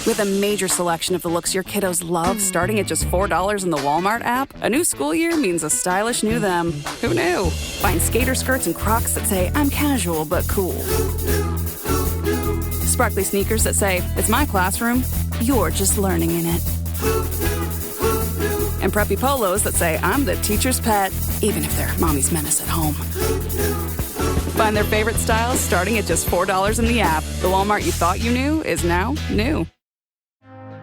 With a major selection of the looks your kiddos love starting at just $4 in the Walmart app, a new school year means a stylish new them. Who knew? Find skater skirts and Crocs that say, I'm casual but cool. Sparkly sneakers that say, it's my classroom, you're just learning in it. And preppy polos that say, I'm the teacher's pet, even if they're mommy's menace at home. Find their favorite styles starting at just $4 in the app. The Walmart you thought you knew is now new.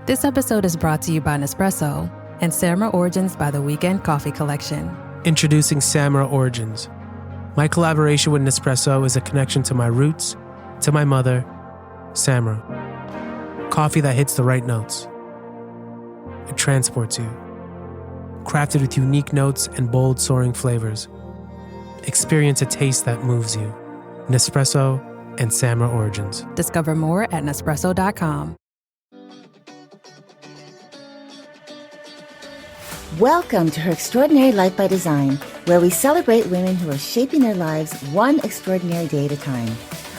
This episode is brought to you by Nespresso and Samra Origins by the Weekend Coffee Collection. Introducing Samra Origins. My collaboration with Nespresso is a connection to my roots, to my mother, Samra. Coffee that hits the right notes. It transports you. Crafted with unique notes and bold, soaring flavors. Experience a taste that moves you. Nespresso and Samra Origins. Discover more at Nespresso.com. Welcome to Her Extraordinary Life by Design, where we celebrate women who are shaping their lives one extraordinary day at a time.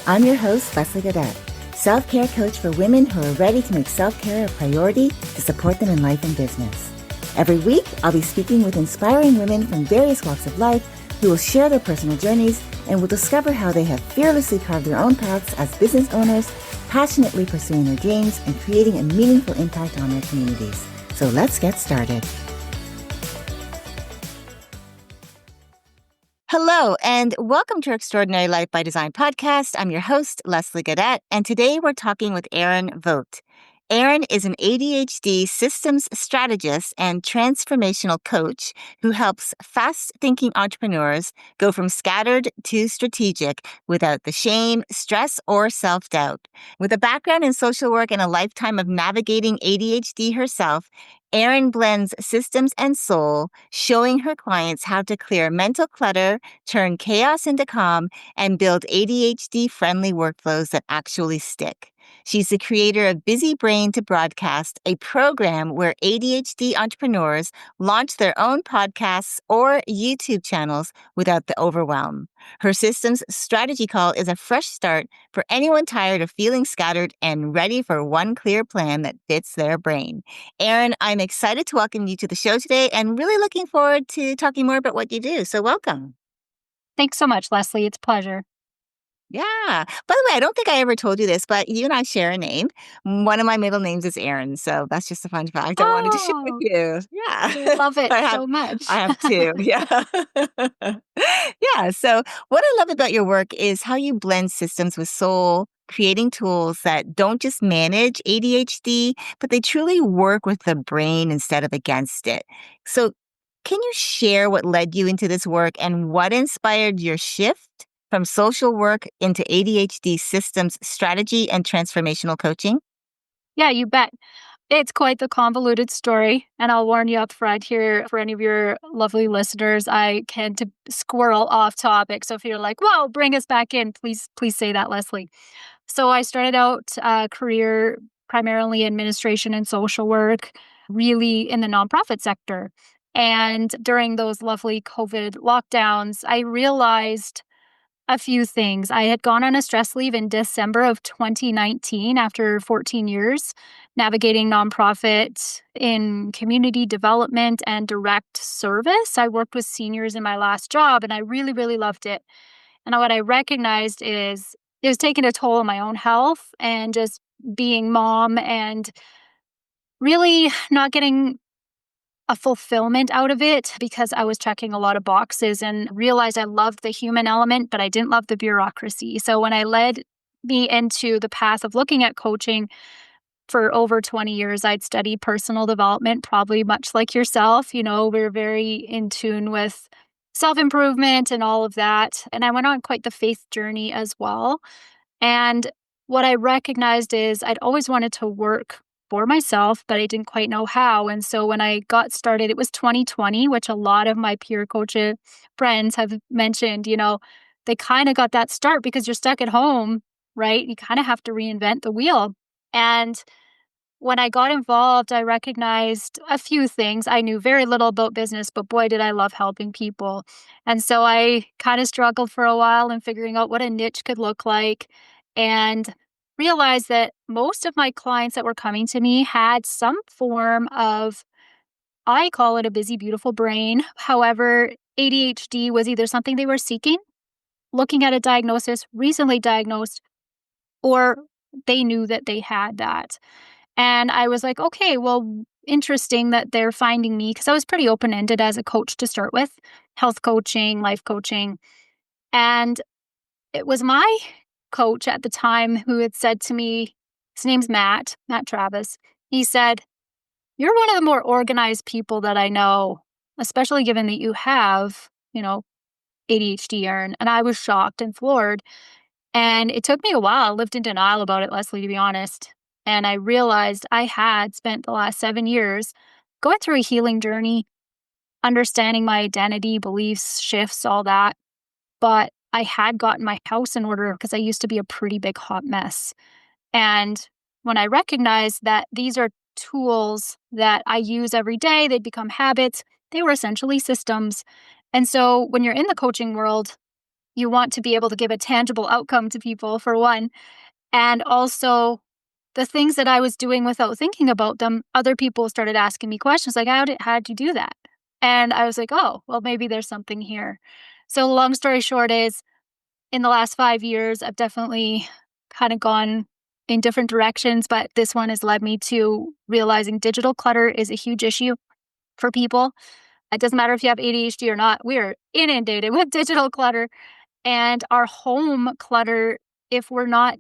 I'm your host, Leslie Gaudet, self-care coach for women who are ready to make self-care a priority to support them in life and business. Every week, I'll be speaking with inspiring women from various walks of life who will share their personal journeys and will discover how they have fearlessly carved their own paths as business owners, passionately pursuing their dreams and creating a meaningful impact on their communities. So let's get started. Hello, and welcome to Extraordinary Life by Design podcast. I'm your host, Leslie Gaudet, and today we're talking with Erin Vogt. Erin is an ADHD Systems Strategist and Transformational Coach who helps fast-thinking entrepreneurs go from scattered to strategic without the shame, stress, or self-doubt. With a background in social work and a lifetime of navigating ADHD herself, Erin blends systems and soul, showing her clients how to clear mental clutter, turn chaos into calm, and build ADHD-friendly workflows that actually stick. She's the creator of Busy Brain to Broadcast, a program where ADHD entrepreneurs launch their own podcasts or YouTube channels without the overwhelm. Her systems strategy call is a fresh start for anyone tired of feeling scattered and ready for one clear plan that fits their brain. Erin, I'm excited to welcome you to the show today and really looking forward to talking more about what you do. So welcome. Thanks so much, Leslie. It's a pleasure. Yeah. By the way, I don't think I ever told you this, but you and I share a name. One of my middle names is Erin, so that's just a fun fact I wanted to share with you. Yeah. Love it I so much. I have two. Yeah. Yeah. So what I love about your work is how you blend systems with soul, creating tools that don't just manage ADHD, but they truly work with the brain instead of against it. So can you share what led you into this work and what inspired your shift from social work into ADHD systems strategy and transformational coaching? Yeah, you bet. It's quite the convoluted story, and I'll warn you up front here for any of your lovely listeners, I tend to squirrel off topic. So if you're like, whoa, bring us back in, please say that, Leslie. So I started out a career primarily in administration and social work, really in the nonprofit sector. And during those lovely COVID lockdowns, I realized a few things. I had gone on a stress leave in December of 2019 after 14 years navigating nonprofit in community development and direct service. I worked with seniors in my last job and I really, really loved it. And what I recognized is it was taking a toll on my own health and just being mom and really not getting a fulfillment out of it because I was checking a lot of boxes and realized I loved the human element, but I didn't love the bureaucracy. So when I led me into the path of looking at coaching for over 20 years, I'd studied personal development, probably much like yourself. You know, we're very in tune with self-improvement and all of that. And I went on quite the faith journey as well. And what I recognized is I'd always wanted to work for myself, but I didn't quite know how. And so when I got started, it was 2020, which a lot of my peer coach friends have mentioned, you know, they kind of got that start because you're stuck at home, right? You kind of have to reinvent the wheel. And when I got involved, I recognized a few things. I knew very little about business, but boy, did I love helping people. And so I kind of struggled for a while in figuring out what a niche could look like. And realized that most of my clients that were coming to me had some form of, I call it a busy, beautiful brain. However, ADHD was either something they were seeking, looking at a diagnosis, recently diagnosed, or they knew that they had that. And I was like, okay, well, interesting that they're finding me because I was pretty open ended as a coach to start with, health coaching, life coaching. And it was my coach at the time who had said to me, his name's Matt Travis. He said, "You're one of the more organized people that I know, especially given that you have, ADHD, Erin." And I was shocked and floored. And it took me a while. I lived in denial about it, Leslie, to be honest. And I realized I had spent the last 7 years going through a healing journey, understanding my identity, beliefs, shifts, all that. But I had gotten my house in order because I used to be a pretty big hot mess. And when I recognized that these are tools that I use every day, they'd become habits, they were essentially systems. And so when you're in the coaching world, you want to be able to give a tangible outcome to people, for one. And also, the things that I was doing without thinking about them, other people started asking me questions like, how'd you do that? And I was like, oh, well, maybe there's something here. So, long story short is, in the last 5 years, I've definitely kind of gone in different directions, but this one has led me to realizing digital clutter is a huge issue for people. It doesn't matter if you have ADHD or not, we are inundated with digital clutter. And our home clutter, if we're not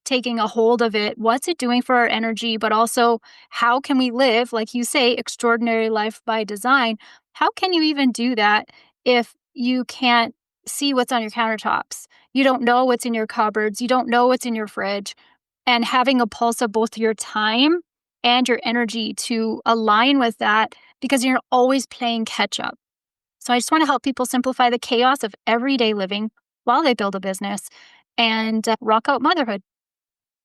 taking a hold of it, what's it doing for our energy? But also, how can we live, like you say, extraordinary life by design? How can you even do that if you can't see what's on your countertops? You don't know what's in your cupboards. You don't know what's in your fridge. And having a pulse of both your time and your energy to align with that because you're always playing catch up. So I just want to help people simplify the chaos of everyday living while they build a business and rock out motherhood.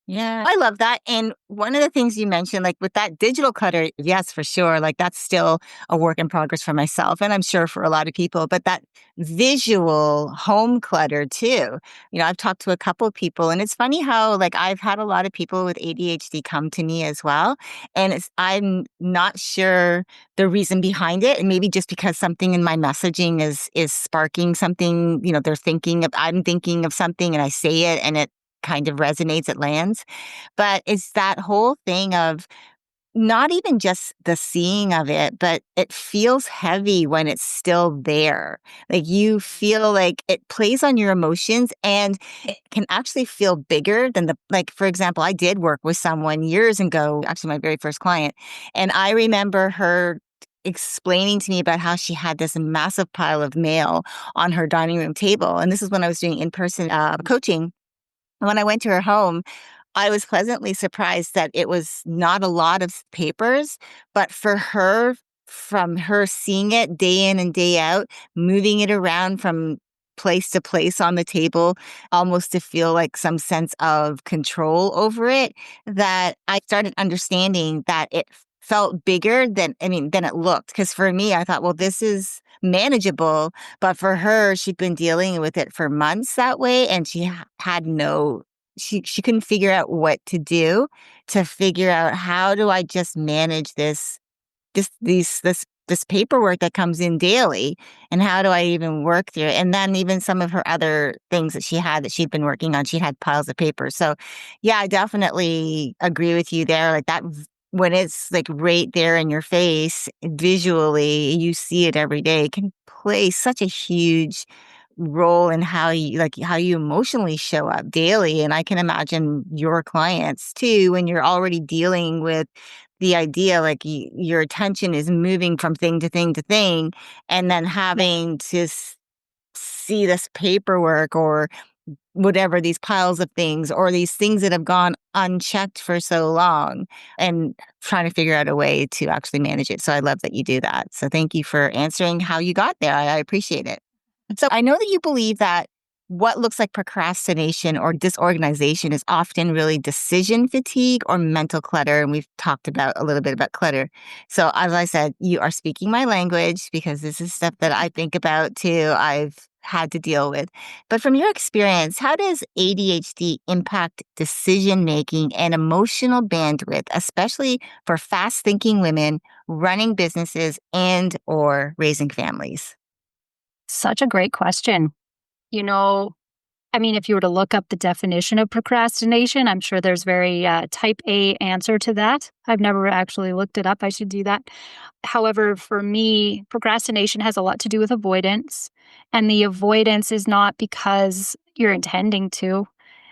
Yeah, I love that. And one of the things you mentioned, like with that digital clutter, yes, for sure. Like that's still a work in progress for myself. And I'm sure for a lot of people, but that visual home clutter too. I've talked to a couple of people and it's funny how like I've had a lot of people with ADHD come to me as well. And I'm not sure the reason behind it. And maybe just because something in my messaging is sparking something, I'm thinking of something and I say it and it kind of resonates, it lands. But it's that whole thing of not even just the seeing of it, but it feels heavy when it's still there. Like you feel like it plays on your emotions and it can actually feel bigger than like, for example, I did work with someone years ago, actually my very first client. And I remember her explaining to me about how she had this massive pile of mail on her dining room table. And this is when I was doing in-person coaching. When I went to her home, I was pleasantly surprised that it was not a lot of papers, but for her, from her seeing it day in and day out, moving it around from place to place on the table, almost to feel like some sense of control over it, that I started understanding that it felt bigger than it looked. Because for me, I thought, well, this is manageable. But for her, she'd been dealing with it for months that way, and had she couldn't figure out what to do to figure out how do I just manage this paperwork that comes in daily, and how do I even work through it? And then even some of her other things that she'd been working on, she had piles of paper. So yeah, I definitely agree with you there. Like that when it's like right there in your face visually, you see it every day, it can play such a huge role in how you emotionally show up daily. And I can imagine your clients too, when you're already dealing with the idea like your attention is moving from thing to thing to thing, and then having to see this paperwork or whatever, these piles of things or these things that have gone unchecked for so long, and trying to figure out a way to actually manage it. So I love that you do that. So thank you for answering how you got there. I appreciate it. So I know that you believe that what looks like procrastination or disorganization is often really decision fatigue or mental clutter. And we've talked about a little bit about clutter. So as I said, you are speaking my language because this is stuff that I think about too. I've had to deal with. But from your experience, how does ADHD impact decision making and emotional bandwidth, especially for fast thinking women running businesses and or raising families? Such a great question. You know, I mean, if you were to look up the definition of procrastination, I'm sure there's very type A answer to that. I've never actually looked it up. I should do that. However, for me, procrastination has a lot to do with avoidance. And the avoidance is not because you're intending to,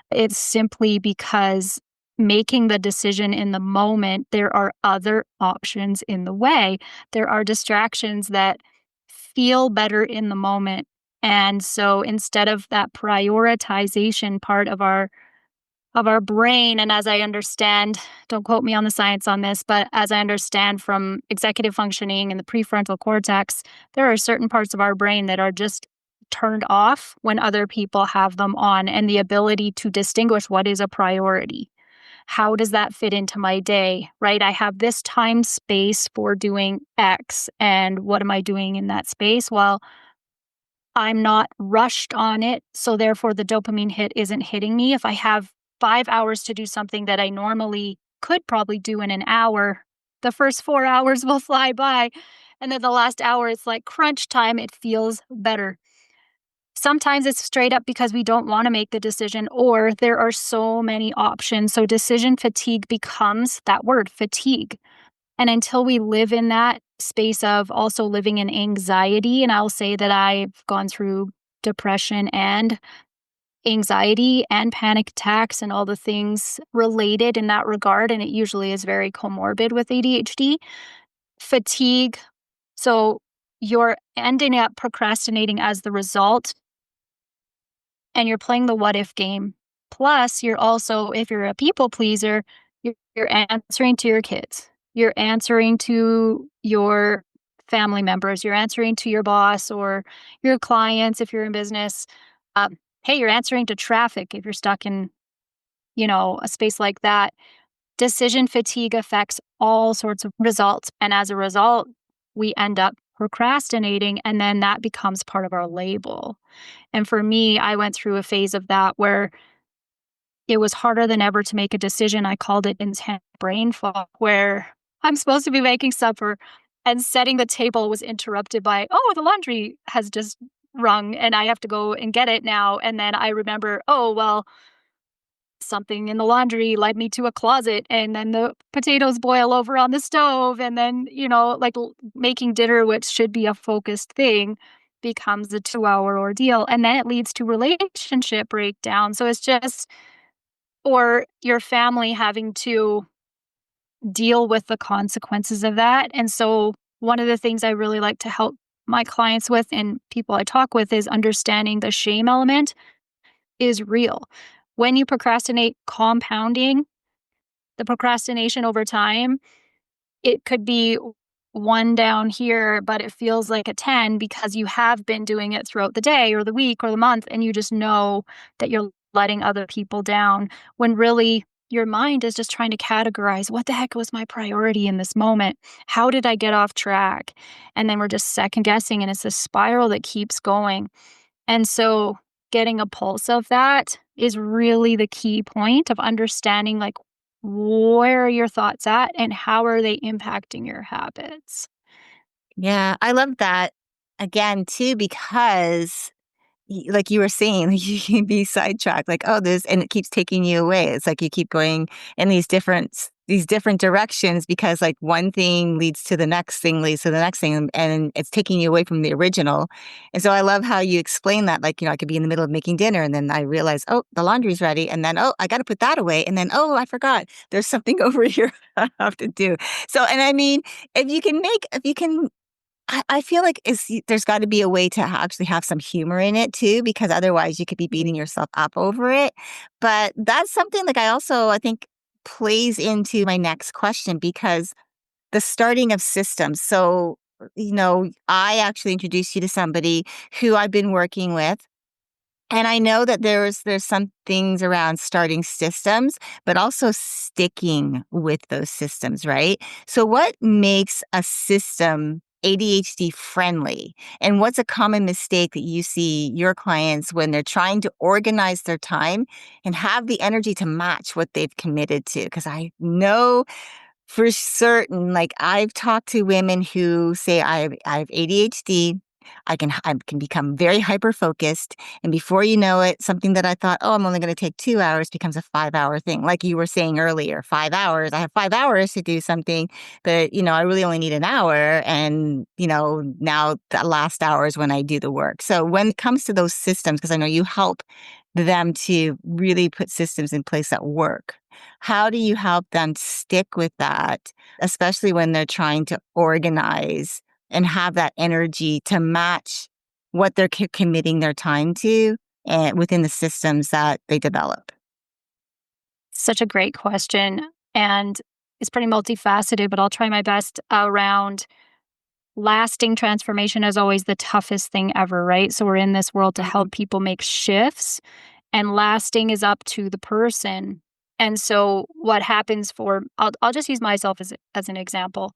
it's simply because making the decision in the moment, there are other options in the way. There are distractions that feel better in the moment. And so instead of that prioritization part of our brain, and as I understand, don't quote me on the science on this, but as I understand from executive functioning and the prefrontal cortex, there are certain parts of our brain that are just turned off when other people have them on, and the ability to distinguish what is a priority. How does that fit into my day, right? I have this time space for doing X, and what am I doing in that space? Well, I'm not rushed on it, so therefore the dopamine hit isn't hitting me. If I have 5 hours to do something that I normally could probably do in an hour, the first 4 hours will fly by, and then the last hour, it's like crunch time, it feels better. Sometimes it's straight up because we don't wanna make the decision, or there are so many options, so decision fatigue becomes that word, fatigue. And until we live in that space of also living in anxiety, and I'll say that I've gone through depression and anxiety and panic attacks and all the things related in that regard, and it usually is very comorbid with ADHD. Fatigue, so you're ending up procrastinating as the result, and you're playing the what if game. Plus, you're also, if you're a people pleaser, you're answering to your kids. You're answering to your family members. You're answering to your boss or your clients if you're in business. Hey, you're answering to traffic if you're stuck in, a space like that. Decision fatigue affects all sorts of results. And as a result, we end up procrastinating, and then that becomes part of our label. And for me, I went through a phase of that where it was harder than ever to make a decision. I called it intense brain fog, where I'm supposed to be making supper and setting the table was interrupted by, oh, the laundry has just rung and I have to go and get it now. And then I remember, oh, well, something in the laundry led me to a closet, and then the potatoes boil over on the stove. And then, making dinner, which should be a focused thing, becomes a 2-hour ordeal. And then it leads to relationship breakdown. So it's just, or your family having to deal with the consequences of that. And so one of the things I really like to help my clients with and people I talk with is understanding the shame element is real. When you procrastinate, compounding the procrastination over time, it could be 1 down here, but it feels like a 10 because you have been doing it throughout the day or the week or the month, and you just know that you're letting other people down when really your mind is just trying to categorize what the heck was my priority in this moment? How did I get off track? And then we're just second guessing, and it's a spiral that keeps going. And so getting a pulse of that is really the key point of understanding, like, where are your thoughts at and how are they impacting your habits? Yeah, I love that again too, because like you were saying, you can be sidetracked, like, oh, this, and it keeps taking you away. It's like you keep going in these different directions because like one thing leads to the next thing, leads to the next thing, and it's taking you away from the original. And so I love how you explain that. Like, I could be in the middle of making dinner and then I realize, oh, the laundry's ready. And then, oh, I got to put that away. And then, oh, I forgot there's something over here I have to do. So, and I mean, if you can I feel like there's got to be a way to actually have some humor in it too, because otherwise you could be beating yourself up over it. But that's something like I think plays into my next question because the starting of systems. So, I actually introduced you to somebody who I've been working with. And I know that there's some things around starting systems, but also sticking with those systems, right? So what makes a system ADHD friendly? And what's a common mistake that you see your clients when they're trying to organize their time and have the energy to match what they've committed to? Because I know for certain, like I've talked to women who say I have ADHD. I can become very hyper focused, and before you know it, something that I thought, oh, I'm only going to take 2 hours becomes a 5 hour thing. Like you were saying earlier, 5 hours. I have 5 hours to do something, but I really only need an hour, and now the last hour is when I do the work. So when it comes to those systems, because I know you help them to really put systems in place that work. How do you help them stick with that, especially when they're trying to organize and have that energy to match what they're committing their time to and within the systems that they develop? Such a great question. And it's pretty multifaceted, but I'll try my best around lasting transformation is always the toughest thing ever, right? So we're in this world to help people make shifts, and lasting is up to the person. And so what happens I'll just use myself as an example.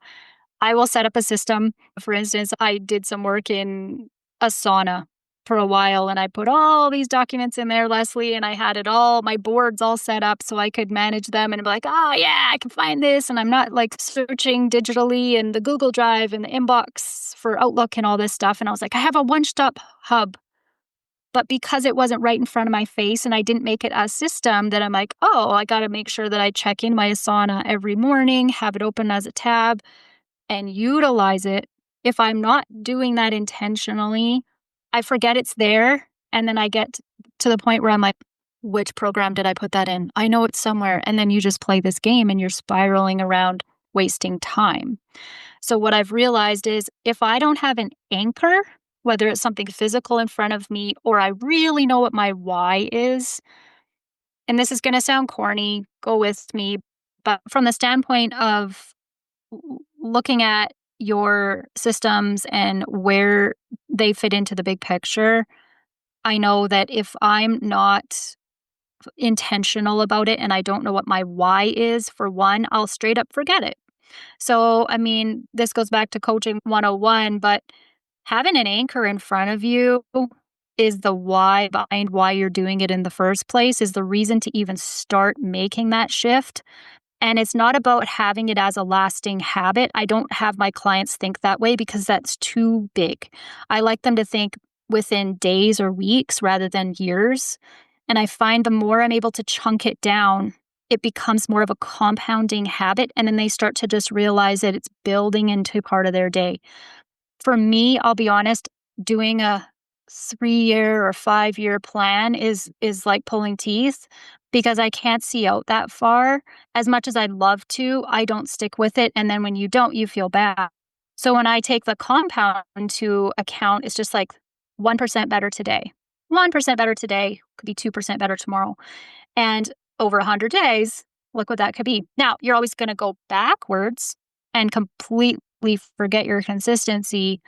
I will set up a system. For instance, I did some work in a sauna for a while and I put all these documents in there, Leslie, and I had my boards all set up so I could manage them and be like, oh yeah, I can find this. And I'm not like searching digitally in the Google Drive and the inbox for Outlook and all this stuff. And I was like, I have a one-stop hub. But because it wasn't right in front of my face and I didn't make it a system, that I'm like, oh, I got to make sure that I check in my Asana every morning, have it open as a tab, and utilize it. If I'm not doing that intentionally, I forget it's there. And then I get to the point where I'm like, which program did I put that in? I know it's somewhere. And then you just play this game and you're spiraling around wasting time. So what I've realized is if I don't have an anchor, whether it's something physical in front of me or I really know what my why is, and this is going to sound corny, go with me, but from the standpoint of looking at your systems and where they fit into the big picture, I know that if I'm not intentional about it and I don't know what my why is, for one, I'll straight up forget it. So, I mean, this goes back to coaching 101, but having an anchor in front of you is the why behind why you're doing it in the first place, is the reason to even start making that shift. And it's not about having it as a lasting habit. I don't have my clients think that way because that's too big. I like them to think within days or weeks rather than years. And I find the more I'm able to chunk it down, it becomes more of a compounding habit. And then they start to just realize that it's building into part of their day. For me, I'll be honest, doing a 3-year or 5-year plan is like pulling teeth because I can't see out that far. As much as I'd love to, I don't stick with it. And then when you don't, you feel bad. So when I take the compound into account, it's just like 1% better today. 1% better today could be 2% better tomorrow. And over 100 days, look what that could be. Now, you're always going to go backwards and completely forget your consistency.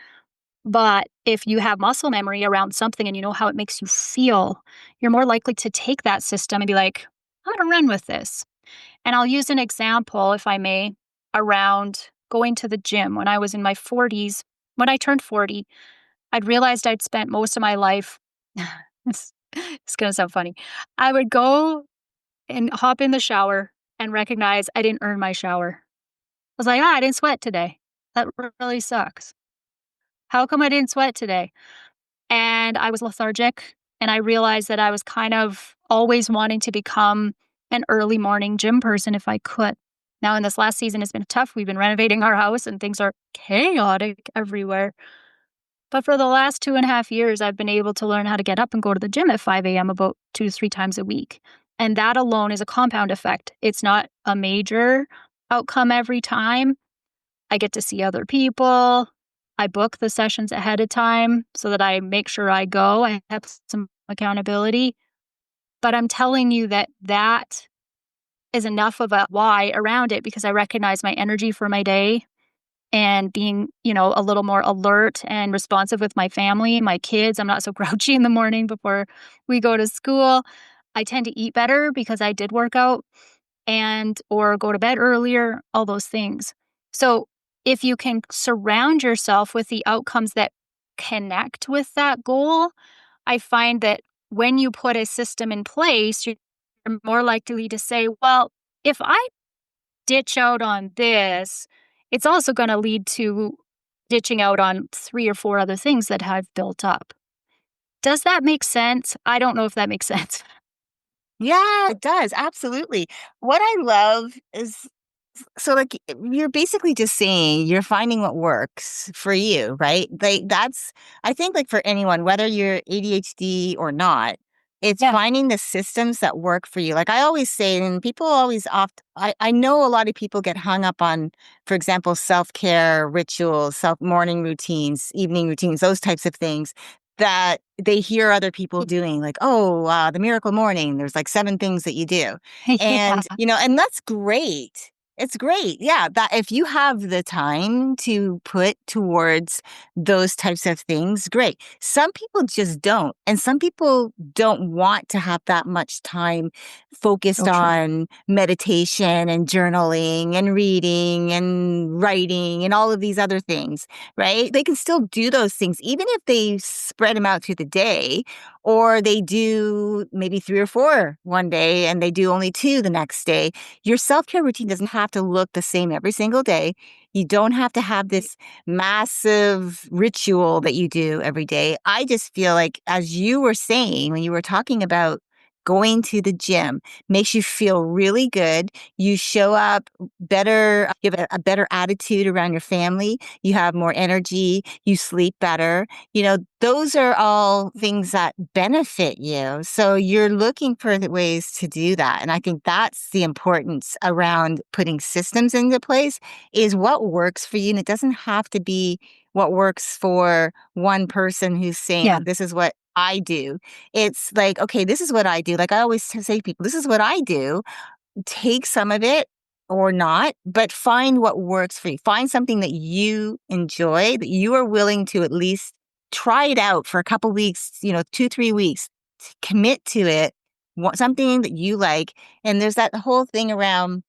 But if you have muscle memory around something and you know how it makes you feel, you're more likely to take that system and be like, I'm going to run with this. And I'll use an example, if I may, around going to the gym. When I was in my 40s, when I turned 40, I'd realized I'd spent most of my life, it's going to sound funny. I would go and hop in the shower and recognize I didn't earn my shower. I was like, I didn't sweat today. That really sucks. How come I didn't sweat today? And I was lethargic, and I realized that I was kind of always wanting to become an early morning gym person if I could. Now, in this last season, it's been tough. We've been renovating our house and things are chaotic everywhere. But for the last 2.5 years, I've been able to learn how to get up and go to the gym at 5 a.m. about 2 to 3 times a week. And that alone is a compound effect. It's not a major outcome every time. I get to see other people. I book the sessions ahead of time so that I make sure I go. I have some accountability. But I'm telling you that is enough of a why around it because I recognize my energy for my day and being, a little more alert and responsive with my family, my kids. I'm not so grouchy in the morning before we go to school. I tend to eat better because I did work out or go to bed earlier, all those things. So if you can surround yourself with the outcomes that connect with that goal, I find that when you put a system in place, you're more likely to say, well, if I ditch out on this, it's also going to lead to ditching out on 3 or 4 other things that have built up. Does that make sense? I don't know if that makes sense. Yeah, it does. Absolutely. What I love is so like you're basically just saying you're finding what works for you, right? Like that's I think like for anyone, whether you're ADHD or not, it's Yeah. finding the systems that work for you. Like I always say, and people always I know a lot of people get hung up on, for example, self-care rituals, self morning routines, evening routines, those types of things that they hear other people doing, like, oh, the miracle morning, there's like 7 things that you do. Yeah. And, and that's great. It's great. Yeah, that if you have the time to put towards those types of things, great. Some people just don't. And some people don't want to have that much time focused So true. on meditation and journaling and reading and writing and all of these other things, right? They can still do those things, even if they spread them out through the day, or they do maybe 3 or 4 one day and they do only 2 the next day. Your self-care routine doesn't have to look the same every single day. You don't have to have this massive ritual that you do every day. I just feel like, as you were saying, when you were talking about going to the gym, makes you feel really good. You show up better, you have a better attitude around your family. You have more energy. You sleep better. Those are all things that benefit you. So you're looking for the ways to do that. And I think that's the importance around putting systems into place, is what works for you. And it doesn't have to be what works for one person who's saying, Yeah. this is what I do. It's like, okay, this is what I do. Like I always say to people, this is what I do. Take some of it or not, but find what works for you. Find something that you enjoy, that you are willing to at least try it out for a couple weeks, 2, 3 weeks, commit to it, something that you like. And there's that whole thing around,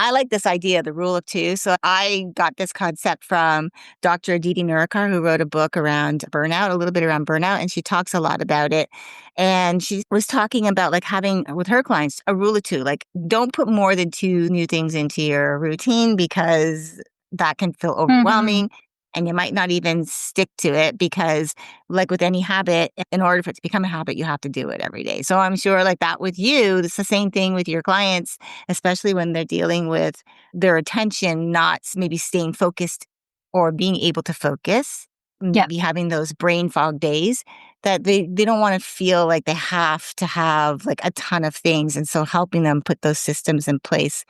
I like this idea, the rule of 2. So I got this concept from Dr. Aditi Nurikar, who wrote a book around burnout, a little bit around burnout, and she talks a lot about it. And she was talking about like having with her clients a rule of 2, like don't put more than 2 new things into your routine, because that can feel overwhelming. And you might not even stick to it, because like with any habit, in order for it to become a habit, you have to do it every day. So I'm sure like that with you, it's the same thing with your clients, especially when they're dealing with their attention not maybe staying focused or being able to focus, Yeah. maybe having those brain fog days, that they don't want to feel like they have to have like a ton of things. And so helping them put those systems in place.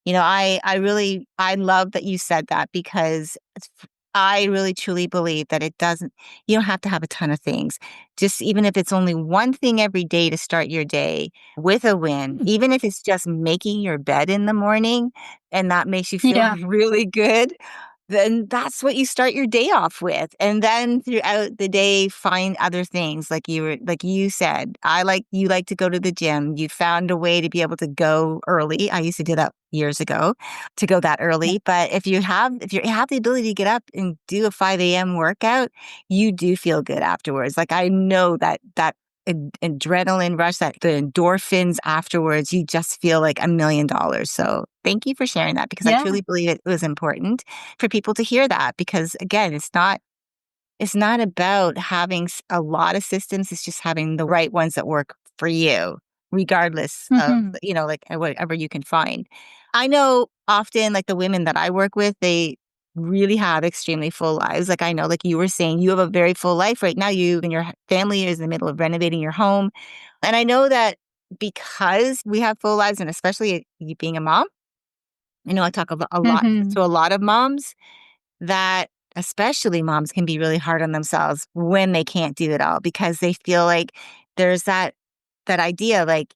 I love that you said that, because I really truly believe that you don't have to have a ton of things. Just even if it's only one thing every day to start your day with a win, even if it's just making your bed in the morning and that makes you feel Yeah. really good, then that's what you start your day off with. And then throughout the day, find other things like you said. You like to go to the gym. You found a way to be able to go early. I used to do that years ago, to go that early. But if you have the ability to get up and do a 5 a.m. workout, you do feel good afterwards. Like I know that adrenaline rush, that the endorphins afterwards, you just feel like $1,000,000. So thank you for sharing that, because I Yeah. truly believe it was important for people to hear that, because again, it's not about having a lot of systems. It's just having the right ones that work for you, regardless of, like whatever you can find. I know often like the women that I work with, they really have extremely full lives. Like I know, like you were saying, you have a very full life right now. You and your family is in the middle of renovating your home. And I know that because we have full lives, and especially you being a mom, I talk about a lot to a lot of moms, that especially moms can be really hard on themselves when they can't do it all, because they feel like there's that idea, like,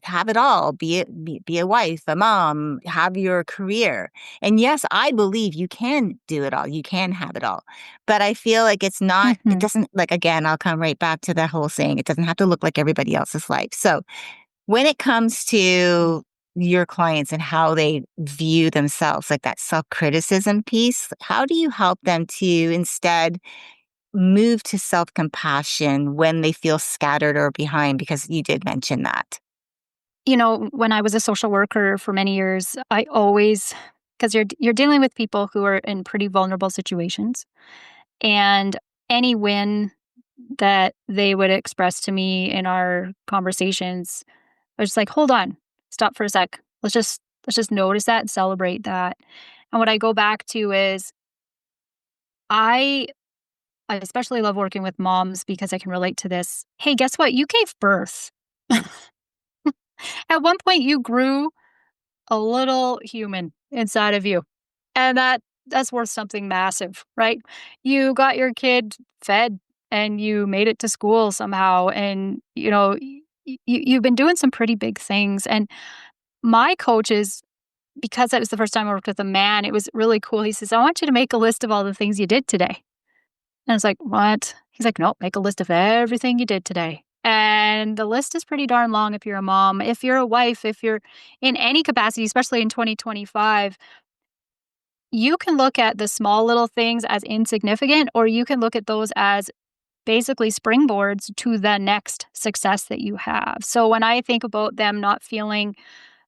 have it all, be a wife, a mom, have your career. And yes, I believe you can do it all. You can have it all. But I feel like it doesn't, like, again, I'll come right back to that whole saying, it doesn't have to look like everybody else's life. So when it comes to your clients and how they view themselves, like that self-criticism piece, how do you help them to instead move to self-compassion when they feel scattered or behind? Because you did mention that. When I was a social worker for many years, I always, because you're dealing with people who are in pretty vulnerable situations, and any win that they would express to me in our conversations, I was just like, hold on, stop for a sec. Let's just notice that and celebrate that. And what I go back to is I I especially love working with moms because I can relate to this. Hey, guess what? You gave birth. At one point you grew a little human inside of you. And that's worth something massive, right? You got your kid fed and you made it to school somehow, and you've been doing some pretty big things. And my coaches, because that was the first time I worked with a man, it was really cool. He says, "I want you to make a list of all the things you did today." And I was like, "What?" He's like, "No, make a list of everything you did today." And the list is pretty darn long if you're a mom. If you're a wife, if you're in any capacity, especially in 2025, you can look at the small little things as insignificant, or you can look at those as basically springboards to the next success that you have. So when I think about them not feeling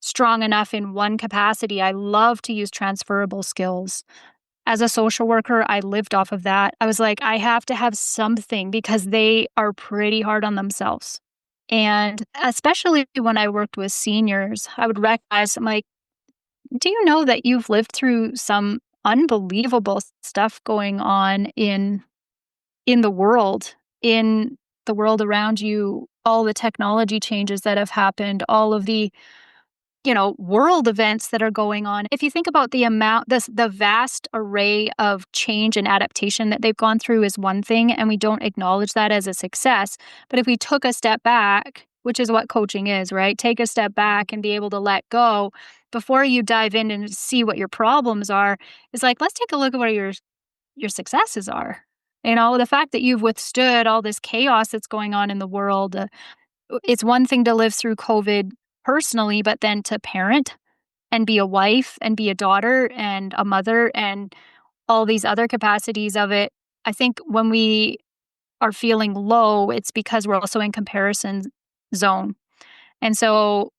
strong enough in one capacity, I love to use transferable skills. As a social worker, I lived off of that. I was like, I have to have something because they are pretty hard on themselves. And especially when I worked with seniors, I would recognize, I'm like, do you know that you've lived through some unbelievable stuff going on in the world, in the world around you, all the technology changes that have happened, all of the world events that are going on. If you think about the vast array of change and adaptation that they've gone through is one thing, and we don't acknowledge that as a success. But if we took a step back, which is what coaching is, right? Take a step back and be able to let go before you dive in and see what your problems are. It's like, let's take a look at what your successes are. The fact that you've withstood all this chaos that's going on in the world. It's one thing to live through COVID personally, but then to parent and be a wife and be a daughter and a mother and all these other capacities of it. I think when we are feeling low, it's because we're also in comparison zone. And so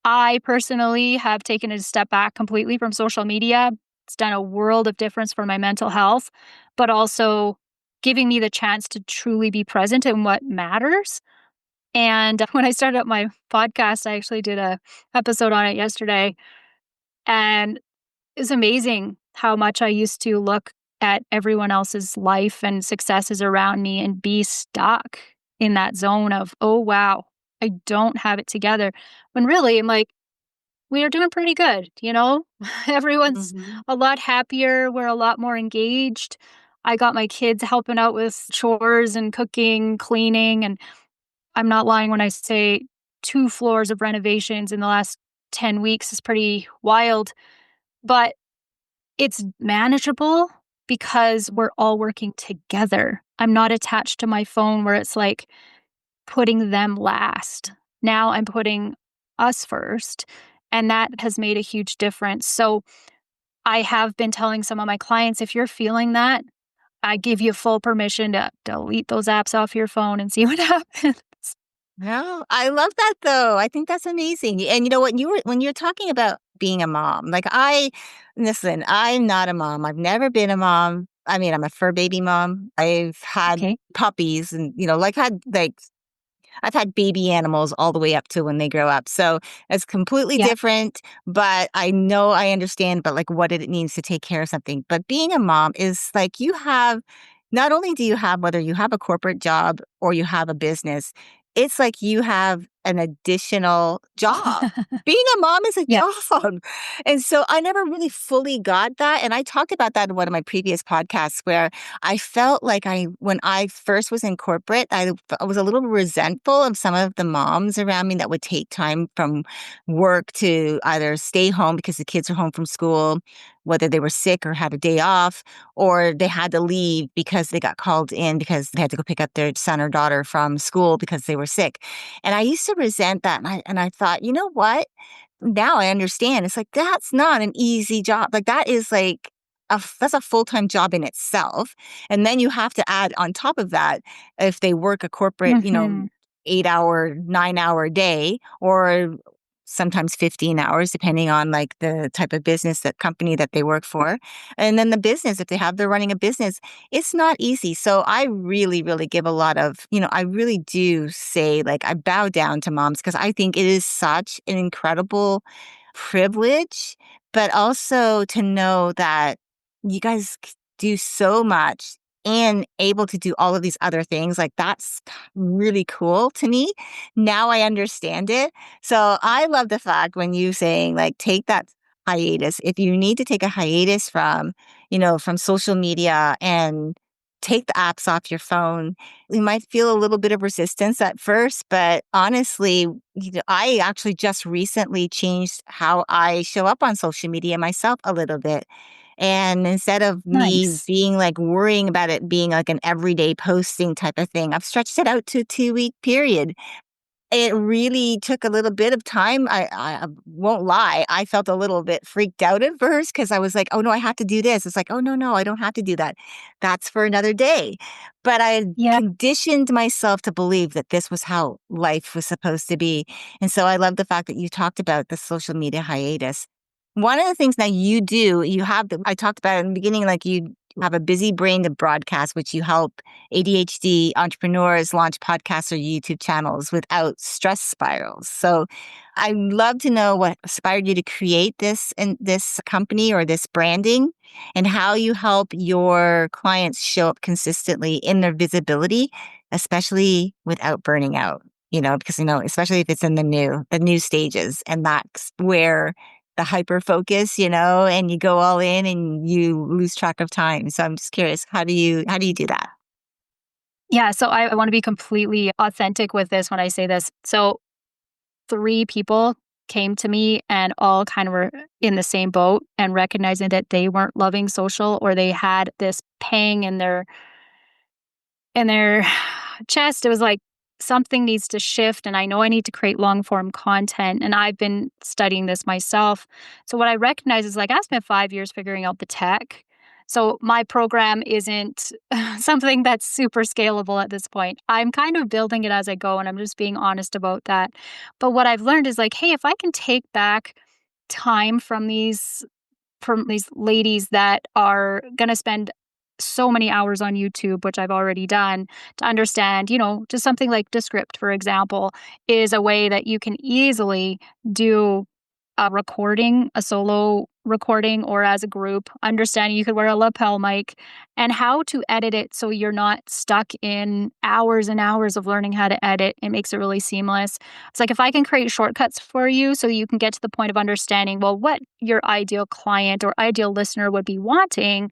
I personally have taken a step back completely from social media. It's done a world of difference for my mental health, but also giving me the chance to truly be present in what matters. And when I started up my podcast, I actually did a episode on it yesterday. And it's amazing how much I used to look at everyone else's life and successes around me and be stuck in that zone of, oh, wow, I don't have it together. When really, I'm like, we are doing pretty good, Everyone's a lot happier. We're a lot more engaged. I got my kids helping out with chores and cooking, cleaning, and I'm not lying when I say 2 floors of renovations in the last 10 weeks is pretty wild, but it's manageable because we're all working together. I'm not attached to my phone where it's like putting them last. Now I'm putting us first, and that has made a huge difference. So I have been telling some of my clients, if you're feeling that, I give you full permission to delete those apps off your phone and see what happens. No, I love that though. I think that's amazing. And you know what, when you're talking about being a mom, like listen, I'm not a mom. I've never been a mom. I mean, I'm a fur baby mom. I've had Okay. puppies and, I've had baby animals all the way up to when they grow up. So it's completely Yeah. different, but I know I understand, but like what it means to take care of something. But being a mom is like not only do you have, whether you have a corporate job or you have a business, it's like you have an additional job. Being a mom is a Yeah. job. And so I never really fully got that. And I talked about that in one of my previous podcasts where I felt like when I first was in corporate, I was a little resentful of some of the moms around me that would take time from work to either stay home because the kids are home from school, whether they were sick or had a day off, or they had to leave because they got called in because they had to go pick up their son or daughter from school because they were sick. And I used to resent that. And I thought, you know what? Now I understand. It's like, that's not an easy job. Like that is like, that's a full-time job in itself. And then you have to add on top of that, if they work a corporate, Mm-hmm. 8-hour, 9-hour day, or sometimes 15 hours, depending on like the type of business, that company that they work for. And then the business, if they're running a business, it's not easy. So I really, really give a lot of, I really do say, like, I bow down to moms because I think it is such an incredible privilege, but also to know that you guys do so much and able to do all of these other things. Like that's really cool to me. Now I understand it. So I love the fact when you saying like, take that hiatus. If you need to take a hiatus from, from social media and take the apps off your phone, you might feel a little bit of resistance at first, but honestly, I actually just recently changed how I show up on social media myself a little bit. And instead of me Nice. being like worrying about it being like an everyday posting type of thing, I've stretched it out to a 2-week period. It really took a little bit of time. I won't lie. I felt a little bit freaked out at first because I was like, oh no, I have to do this. It's like, oh no, I don't have to do that. That's for another day. But I Yeah. conditioned myself to believe that this was how life was supposed to be. And so I love the fact that you talked about the social media hiatus. One of the things that I talked about in the beginning, like you have a busy brain to broadcast, which you help ADHD entrepreneurs launch podcasts or YouTube channels without stress spirals. So I'd love to know what inspired you to create this company or this branding, and how you help your clients show up consistently in their visibility, especially without burning out, because, especially if it's in the new stages, and that's where the hyper focus, and you go all in and you lose track of time. So I'm just curious, how do you do that? Yeah. So I want to be completely authentic with this when I say this. So 3 people came to me and all kind of were in the same boat and recognizing that they weren't loving social, or they had this pang in their chest. It was like something needs to shift, and I know I need to create long form content, and I've been studying this myself. So what I recognize is, like, I spent 5 years figuring out the tech. So my program isn't something that's super scalable at this point. I'm kind of building it as I go, and I'm just being honest about that. But what I've learned is, like, hey, if I can take back time from these ladies that are going to spend so many hours on YouTube, which I've already done, to understand, just something like Descript, for example, is a way that you can easily do a solo recording, or as a group, understanding you could wear a lapel mic, and how to edit it so you're not stuck in hours and hours of learning how to edit. It makes it really seamless. It's like, if I can create shortcuts for you so you can get to the point of understanding, well, what your ideal client or ideal listener would be wanting,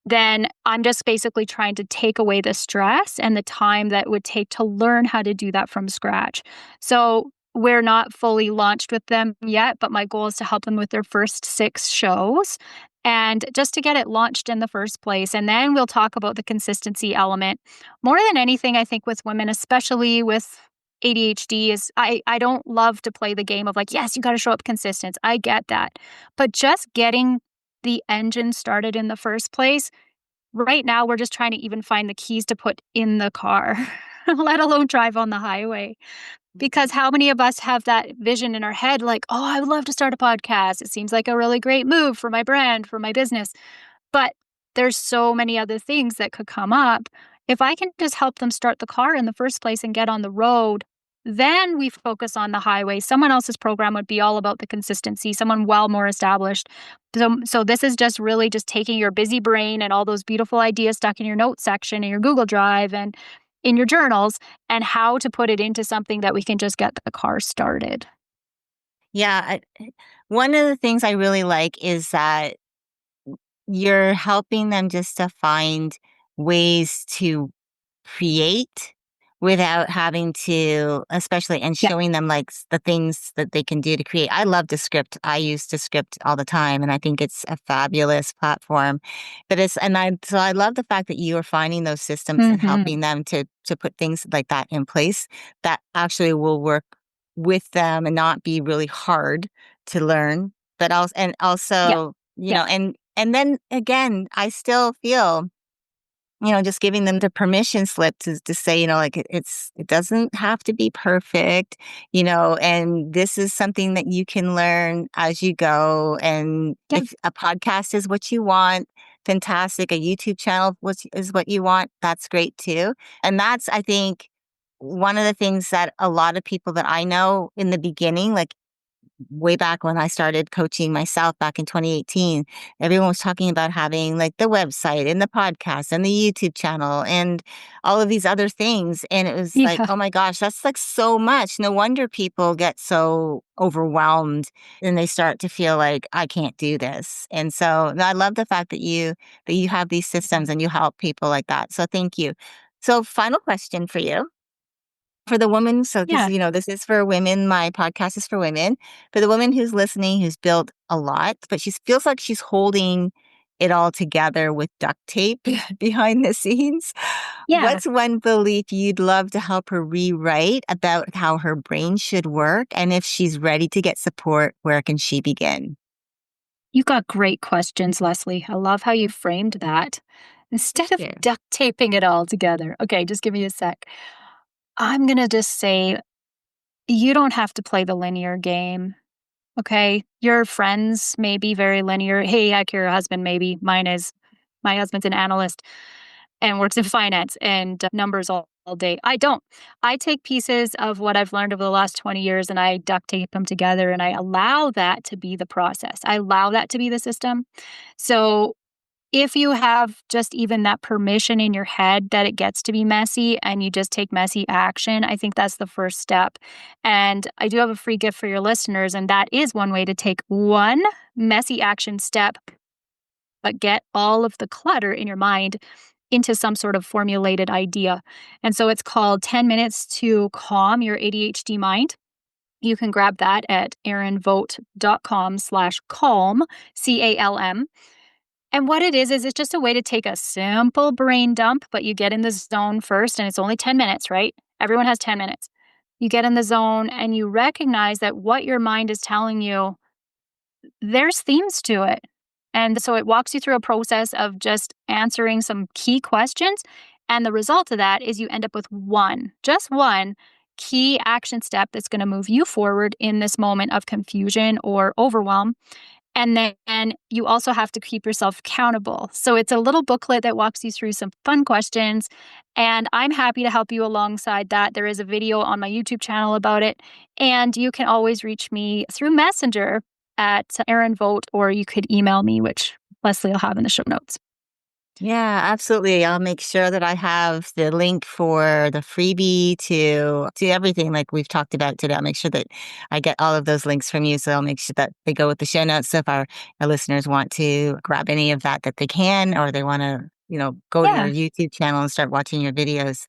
then I'm just basically trying to take away the stress and the time that would take to learn how to do that from scratch. So we're not fully launched with them yet, but my goal is to help them with their first 6 shows, and just to get it launched in the first place. And then we'll talk about the consistency element. More than anything, I think with women, especially with ADHD, is I don't love to play the game of like, yes, you got to show up consistent. I get that. But just getting the engine started in the first place. Right now, we're just trying to even find the keys to put in the car, let alone drive on the highway. Because how many of us have that vision in our head, like, oh, I would love to start a podcast. It seems like a really great move for my brand, for my business. But there's so many other things that could come up. If I can just help them start the car in the first place and get on the road, then we focus on the highway. Someone else's program would be all about the consistency, someone well more established. So this is just really just taking your busy brain and all those beautiful ideas stuck in your notes section in your Google Drive and in your journals, and how to put it into something that we can just get the car started. Yeah. One of the things I really like is that you're helping them just to find ways to create without having to, especially, and Yeah. showing them like the things that they can do to create. I love Descript. I use Descript all the time, and I think it's a fabulous platform. But so I love the fact that you are finding those systems and Hmm. helping them to put things like that in place that actually will work with them and not be really hard to learn, but Yeah. also, Yeah. and then again, I still feel, just giving them the permission slip to say, like it doesn't have to be perfect, and this is something that you can learn as you go. And Yeah. if a podcast is what you want, fantastic. A YouTube channel is what you want, that's great too. And that's, I think, one of the things that a lot of people that I know in the beginning, like way back when I started coaching myself back in 2018, everyone was talking about having like the website and the podcast and the YouTube channel and all of these other things. And it was like, Yeah. oh my gosh, that's like so much. No wonder people get so overwhelmed and they start to feel like I can't do this. And so I love the fact that you have these systems and you help people like that. So thank you. So final question for you. For the woman, so because Yeah. this is for women, my podcast is for women. For the woman who's listening, who's built a lot, but she feels like she's holding it all together with duct tape behind the scenes. Yeah. What's one belief you'd love to help her rewrite about how her brain should work? And if she's ready to get support, where can she begin? You got great questions, Leslie. I love how you framed that. Instead of Yeah. duct taping it all together. Okay, just give me a sec. I'm going to just say you don't have to play the linear game. Okay. Your friends may be very linear. Hey, heck, your husband, maybe. My husband's an analyst and works in finance and numbers all day. I don't. I take pieces of what I've learned over the last 20 years and I duct tape them together and I allow that to be the process. I allow that to be the system. So if you have just even that permission in your head that it gets to be messy and you just take messy action, I think that's the first step. And I do have a free gift for your listeners, and that is one way to take one messy action step, but get all of the clutter in your mind into some sort of formulated idea. And so it's called 10 Minutes to Calm Your ADHD Mind. You can grab that at erinvogt.com/calm, CALM. And what it is it's just a way to take a simple brain dump, but you get in the zone first, and it's only 10 minutes, right? Everyone has 10 minutes. You get in the zone and you recognize that what your mind is telling you, there's themes to it. And so it walks you through a process of just answering some key questions. And the result of that is you end up with just one key action step that's going to move you forward in this moment of confusion or overwhelm. And then you also have to keep yourself accountable. So it's a little booklet that walks you through some fun questions. And I'm happy to help you alongside that. There is a video on my YouTube channel about it. And you can always reach me through Messenger at Erin Vogt, or you could email me, which Leslie will have in the show notes. Yeah, absolutely. I'll make sure that I have the link for the freebie to everything like we've talked about today. I'll make sure that I get all of those links from you. So I'll make sure that they go with the show notes. So if our listeners want to grab any of that they can, or they want to, go to your Yeah. YouTube channel and start watching your videos.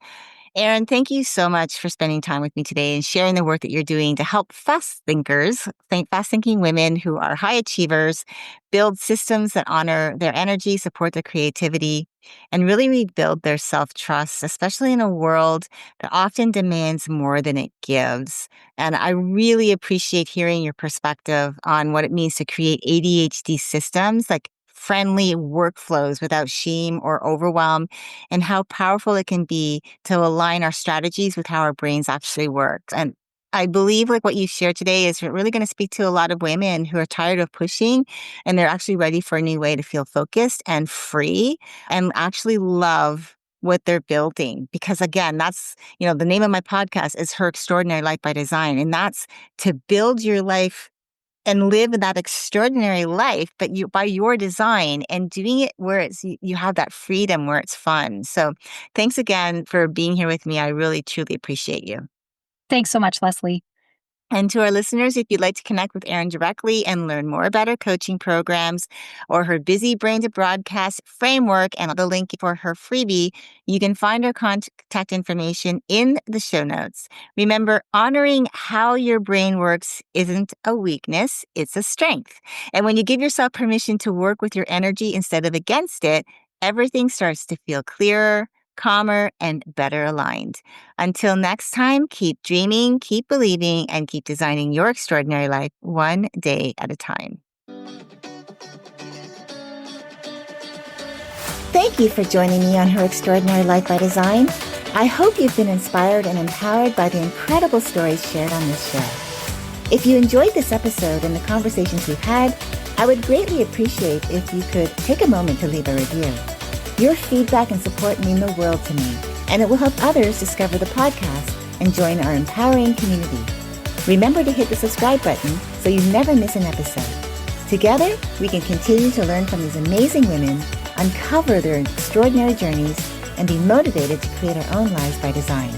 Erin, thank you so much for spending time with me today and sharing the work that you're doing to help fast-thinking women who are high achievers build systems that honor their energy, support their creativity, and really rebuild their self-trust, especially in a world that often demands more than it gives. And I really appreciate hearing your perspective on what it means to create ADHD systems, like friendly workflows without shame or overwhelm, and how powerful it can be to align our strategies with how our brains actually work. And I believe like what you shared today is really going to speak to a lot of women who are tired of pushing and they're actually ready for a new way to feel focused and free and actually love what they're building. Because again, that's, the name of my podcast is Her Extraordinary Life by Design. And that's to build your life and live that extraordinary life, but by your design and doing it where you have that freedom, where it's fun. So thanks again for being here with me. I really, truly appreciate you. Thanks so much, Leslie. And to our listeners, if you'd like to connect with Erin directly and learn more about her coaching programs or her Busy Brain to Broadcast framework and the link for her freebie, you can find her contact information in the show notes. Remember, honoring how your brain works isn't a weakness, it's a strength. And when you give yourself permission to work with your energy instead of against it, everything starts to feel clearer, calmer, and better aligned. Until next time, keep dreaming, keep believing, and keep designing your extraordinary life one day at a time. Thank you for joining me on Her Extraordinary Life by Design. I hope you've been inspired and empowered by the incredible stories shared on this show. If you enjoyed this episode and the conversations we've had, I would greatly appreciate if you could take a moment to leave a review. Your feedback and support mean the world to me, and it will help others discover the podcast and join our empowering community. Remember to hit the subscribe button so you never miss an episode. Together, we can continue to learn from these amazing women, uncover their extraordinary journeys, and be motivated to create our own lives by design.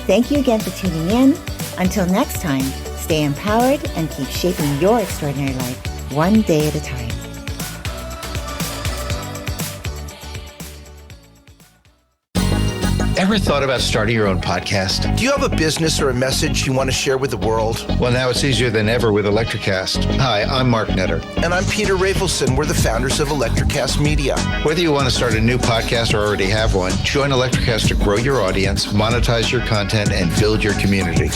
Thank you again for tuning in. Until next time, stay empowered and keep shaping your extraordinary life one day at a time. Ever thought about starting your own podcast? Do you have a business or a message you want to share with the world? Well, now it's easier than ever with Electricast. Hi, I'm Mark Netter. And I'm Peter Rafelson. We're the founders of Electricast Media. Whether you want to start a new podcast or already have one, join Electricast to grow your audience, monetize your content, and build your community.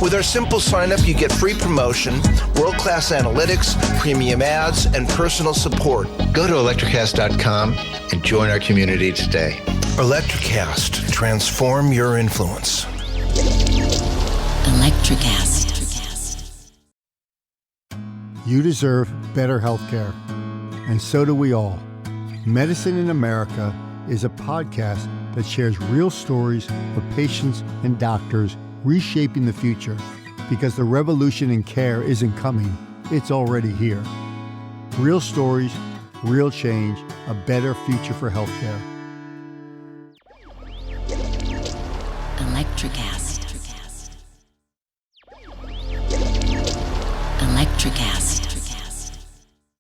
With our simple sign-up, you get free promotion, world-class analytics, premium ads, and personal support. Go to electricast.com and join our community today. Electricast. Transform your influence. Electricast. You deserve better healthcare, and so do we all. Medicine in America is a podcast that shares real stories of patients and doctors reshaping the future, because the revolution in care isn't coming, it's already here. Real stories, real change, a better future for healthcare. Electricast. Electricast.